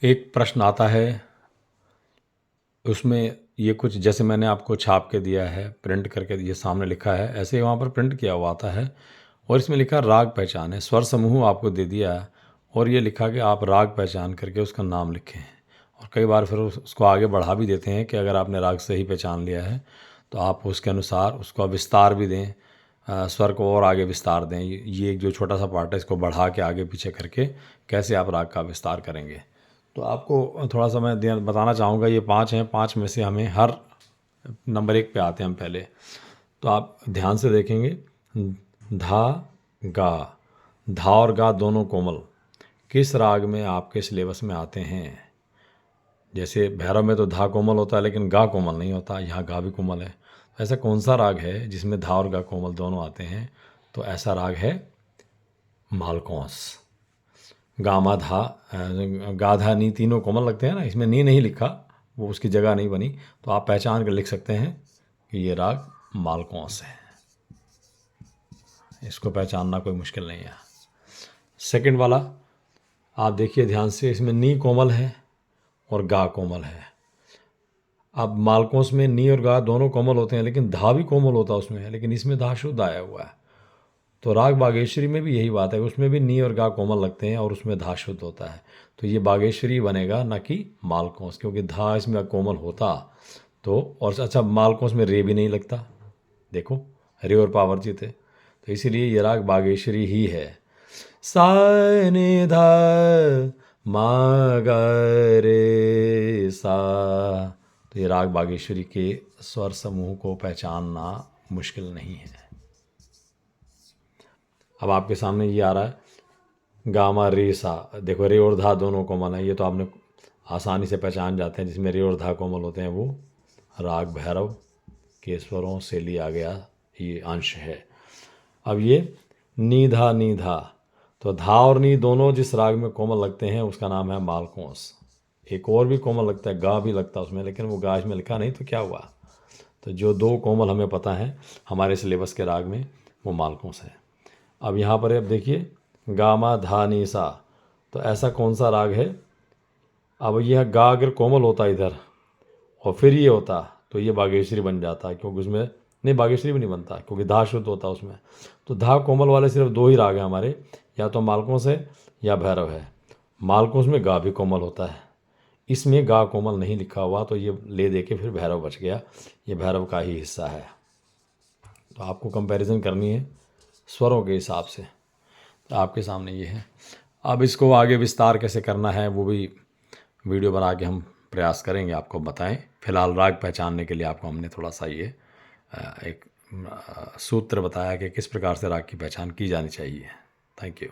एक प्रश्न आता है, उसमें ये कुछ जैसे मैंने आपको छाप के दिया है, प्रिंट करके ये सामने लिखा है, ऐसे ही वहाँ पर प्रिंट किया हुआ आता है और इसमें लिखा राग पहचान है, स्वर समूह आपको दे दिया है और ये लिखा कि आप राग पहचान करके उसका नाम लिखें। और कई बार फिर उसको आगे बढ़ा भी देते हैं कि अगर आपने राग सही पहचान लिया है तो आप उसके अनुसार उसको विस्तार भी दें, स्वर को और आगे विस्तार दें। ये एक जो छोटा सा पार्ट है इसको बढ़ा के आगे पीछे करके कैसे आप राग का विस्तार करेंगे। तो आपको थोड़ा सा मैं बताना चाहूँगा, ये 5 हैं, 5 में से हमें हर नंबर 1 पे आते हैं हम पहले। तो आप ध्यान से देखेंगे, धा गा, धा और गा दोनों कोमल किस राग में आपके सिलेबस में आते हैं। जैसे भैरव में तो धा कोमल होता है लेकिन गा कोमल नहीं होता, यहाँ गा भी कोमल है। ऐसा कौन सा राग है जिसमें धा और गा कोमल दोनों आते हैं? तो ऐसा राग है मालकौंस। गामा धा, गाधा नी तीनों कोमल लगते हैं ना, इसमें नी नहीं लिखा, वो उसकी जगह नहीं बनी, तो आप पहचान कर लिख सकते हैं कि ये राग मालकौंस है। इसको पहचानना कोई मुश्किल नहीं है। सेकंड वाला आप देखिए ध्यान से, इसमें नी कोमल है और गा कोमल है। अब मालकौंस में नी और गा दोनों कोमल होते हैं लेकिन धा भी कोमल होता है उसमें, लेकिन इसमें धा शुद्ध आया हुआ है। तो राग बागेश्वरी में भी यही बात है, उसमें भी नी और गा कोमल लगते हैं और उसमें धा शुद्ध होता है। तो ये बागेश्वरी बनेगा ना कि मालकौंस, क्योंकि धा इसमें कोमल होता तो। और अच्छा, मालकौंस में रे भी नहीं लगता, देखो रे और पावर्जित है, तो इसीलिए ये राग बागेश्वरी ही है। सा नि धा मा गा रे सा। तो ये राग बागेश्वरी के स्वर समूह को पहचानना मुश्किल नहीं है। अब आपके सामने ये आ रहा है गामा रे सा, देखो रे और धा दोनों कोमल हैं, ये तो आपने आसानी से पहचान जाते हैं। जिसमें रे और धा कोमल होते हैं वो राग भैरव के स्वरों से लिया गया ये अंश है। अब ये नी धा, तो धा और नी दोनों जिस राग में कोमल लगते हैं उसका नाम है मालकौंस। एक और भी कोमल लगता है, गा भी लगता है उसमें, लेकिन वो गा इसमें लिखा नहीं, तो क्या हुआ। तो जो 2 कोमल हमें पता है हमारे सिलेबस के राग में, वो मालकौंस है। अब यहाँ पर अब देखिए गामा धा नी सा, तो ऐसा कौन सा राग है। अब यह गा अगर कोमल होता इधर और फिर ये होता तो ये बागेश्वरी बन जाता, क्योंकि उसमें नहीं, बागेश्वरी भी नहीं बनता क्योंकि धा शुद्ध होता उसमें। तो धा कोमल वाले सिर्फ 2 ही राग हैं हमारे, या तो मालकौंस है या भैरव है। मालकौंस में गा भी कोमल होता है, इसमें गा कोमल नहीं लिखा हुआ, तो ये ले दे के फिर भैरव बच गया, ये भैरव का ही हिस्सा है। तो आपको कंपैरिजन करनी है स्वरों के हिसाब से, तो आपके सामने ये है। अब इसको आगे विस्तार कैसे करना है वो भी वीडियो बना के हम प्रयास करेंगे, आपको बताएं। फिलहाल राग पहचानने के लिए आपको हमने थोड़ा सा ये एक सूत्र बताया कि किस प्रकार से राग की पहचान की जानी चाहिए। Thank you.